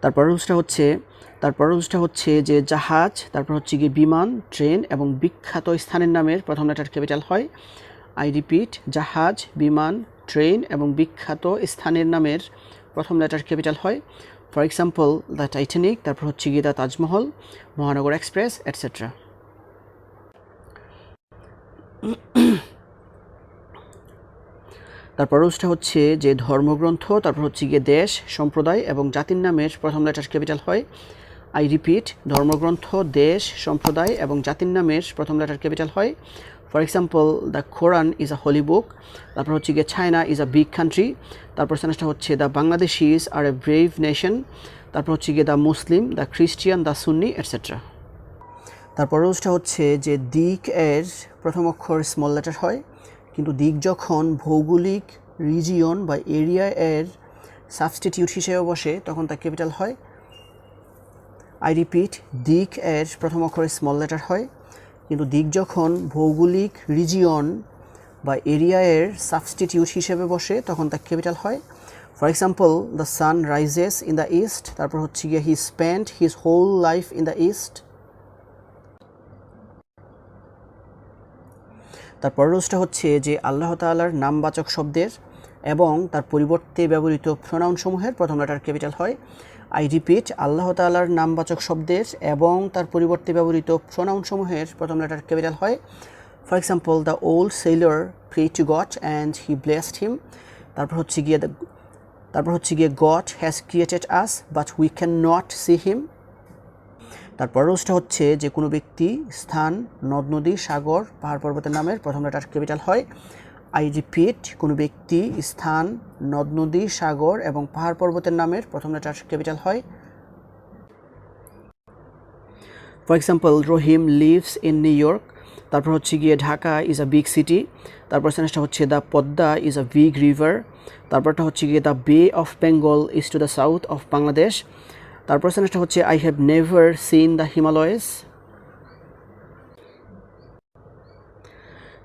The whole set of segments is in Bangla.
তারপর রুলসটা হচ্ছে যে জাহাজ, তারপর হচ্ছে গিয়ে বিমান, ট্রেন এবং বিখ্যাত স্থানের নামের প্রথম লেটার ক্যাপিটাল হয়। আই রিপিট, জাহাজ, বিমান, ট্রেন এবং বিখ্যাত স্থানের নামের প্রথম লেটার ক্যাপিটাল হয়। ফর এক্সাম্পল দ্য টাইটানিক, তারপর হচ্ছে গিয়ে দ্য তাজমহল, মহানগর এক্সপ্রেস এটসেট্রা। তারপর রুলসটা হচ্ছে যে ধর্মগ্রন্থ, তারপর হচ্ছে গিয়ে দেশ, সম্প্রদায় এবং জাতির নামের প্রথম লেটার ক্যাপিটাল হয়। আই রিপিট, ধর্মগ্রন্থ, দেশ, সম্প্রদায় এবং জাতির নামের প্রথম লেটার ক্যাপিটাল হয়। For example the Quran is a holy book, তারপর হচ্ছে গিয়ে China is a big country, তারপর সেন্টেন্সটা হচ্ছে the Bangladeshis are a brave nation, তারপর হচ্ছে গিয়ে the Muslim, the Christian, the Sunni etcetera. তারপর রুলসটা হচ্ছে যে দিক এর প্রথম অক্ষর স্মল লেটার হয়, কিন্তু দিক যখন ভৌগোলিক রিজিয়ন বা এরিয়া এর সাবস্টিটিউট হিসেবে বসে তখন তা ক্যাপিটাল হয়। আই রিপিট, দিক এর প্রথম অক্ষর স্মল লেটার হয়, কিন্তু দিক যখন ভৌগোলিক রিজিয়ন বা এরিয়া এর সাবস্টিটিউট হিসেবে বসে তখন তা ক্যাপিটাল হয়। For example the sun rises in the east, তারপর হচ্ছে গিয়ে he spent his whole life in the east. তারপর রুলসটা হচ্ছে যে আল্লাহ তাআলার নামবাচক শব্দের এবং তার পরিবর্তে ব্যবহৃত প্রোনাউনসমূহের প্রথম লেটার ক্যাপিটাল হয়। আই রিপিট, আল্লাহ তাআলার নামবাচক শব্দের এবং তার পরিবর্তে ব্যবহৃত প্রোনাউনসমূহের প্রথম লেটার ক্যাপিটাল হয়। For example the old sailor prayed to God and he blessed him, তারপর হচ্ছে গিয়ে God has created us but we can not see him. তারপর রুলসটা হচ্ছে যে কোনো ব্যক্তি, স্থান, নদ নদী, সাগর, পাহাড় পর্বতের নামের প্রথম লেটার ক্যাপিটাল হয়। আই রিপিট, কোনো ব্যক্তি, স্থান, নদ নদী, সাগর এবং পাহাড় পর্বতের নামের প্রথম লেটার ক্যাপিটাল হয়। For example Rahim lives in New York, তারপর হচ্ছে গিয়ে Dhaka is a big city, তারপর সেন্টেন্সটা হচ্ছে the Padma is a big river, তারপরটা হচ্ছে গিয়ে the bay of Bengal is to the south of Bangladesh, তারপর সেন্টেন্সটা হচ্ছে I have never seen the Himalayas.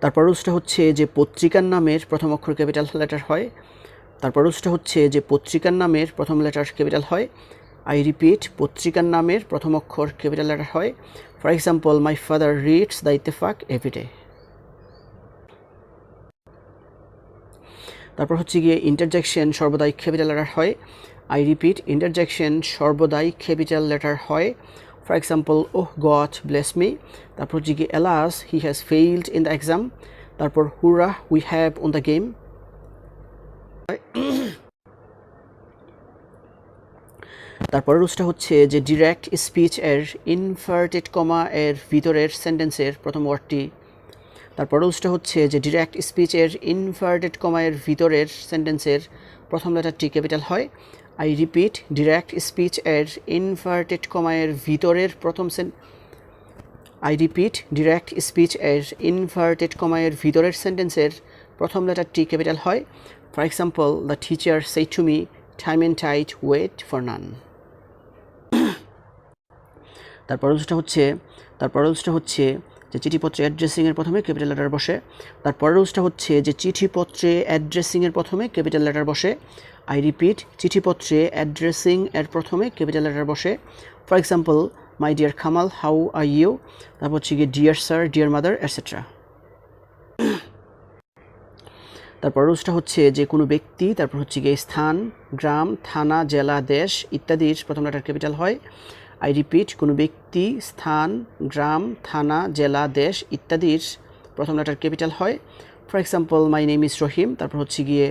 তারপর রুলসটা হচ্ছে যে পত্রিকার নামের প্রথম অক্ষর ক্যাপিটাল লেটার হয়। তারপর রুলসটা হচ্ছে যে পত্রিকার নামের প্রথম লেটার ক্যাপিটাল হয়। আই রিপিট, পত্রিকার নামের প্রথম অক্ষর ক্যাপিটাল লেটার হয়। For example my father reads the Ittefaq everyday. তারপর হচ্ছে গিয়ে ইন্টারজেকশন সর্বদাই ক্যাপিটাল লেটার হয়। আই রিপিট, ইন্টারজেকশন সর্বদাই ক্যাপিটাল লেটার হয়। For example oh God bless me, তারপর হচ্ছে গিয়ে alas he has failed in the exam, তারপর hurrah we have won the game. তারপর রুলসটা হচ্ছে যে ডিরেক্ট স্পিচ এর ইনভার্টেড কমা এর ভিতরের সেন্টেন্সের প্রথম ওয়ার্ডটি। তারপর রুলসটা হচ্ছে যে ডিরেক্ট স্পিচের ইনভার্টেড কমা এর ভিতরের সেন্টেন্সের প্রথম লেটারটি ক্যাপিটাল হয়। আই রিপিট, ডিরেক্ট স্পিচ এর ইনভার্টেড কমা এর ভিতরের ভিতরের সেন্টেন্সের প্রথম লেটারটি ক্যাপিটাল হয়। For example the teacher said to me time and tide wait for none. তারপর রুলসটা হচ্ছে যে চিঠিপত্রে অ্যাড্রেসিংয়ের প্রথমে ক্যাপিটাল লেটার বসে। তারপর রুলসটা হচ্ছে যে চিঠিপত্রে অ্যাড্রেসিংয়ের প্রথমে ক্যাপিটাল লেটার বসে। আই রিপিট, চিঠিপত্রে অ্যাড্রেসিং এর প্রথমে ক্যাপিটাল লেটার বসে। For example my dear Kamal how are you, তারপর হচ্ছে গিয়ে dear sir, dear mother etcetera. তারপর রুলসটা হচ্ছে যে কোনো ব্যক্তি, তারপর হচ্ছে গিয়ে স্থান, গ্রাম, থানা, জেলা, দেশ ইত্যাদির প্রথম লেটার ক্যাপিটাল হয়। আই রিপিট, কোনো ব্যক্তি, স্থান, গ্রাম, থানা, জেলা, দেশ ইত্যাদির প্রথম লেটার ক্যাপিটাল হয়। For example my name is Rahim, তারপর হচ্ছে গিয়ে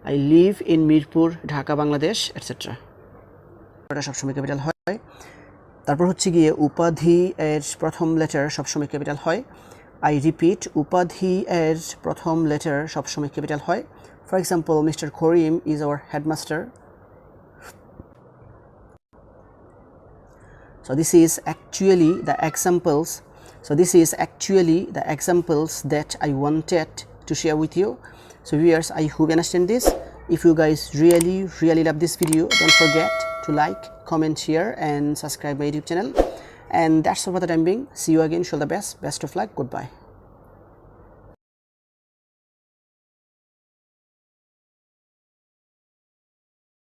I live in Mirpur, Dhaka, Bangladesh etcetera. এটা সবসময় ক্যাপিটাল হয়। তারপর হচ্ছে গিয়ে উপাধি এর প্রথম লেটার সবসময় ক্যাপিটাল হয়। আই রিপিট, উপাধি এর প্রথম লেটার সবসময় ক্যাপিটাল হয়। For example mister Karim is our headmaster. So this is actually the examples that I wanted to share with you. So viewers, I hope you understand this. If you guys really love this video, don't forget to like, comment, share and subscribe my YouTube channel. And that's all for the time being. See you again. Show the best of luck. Goodbye.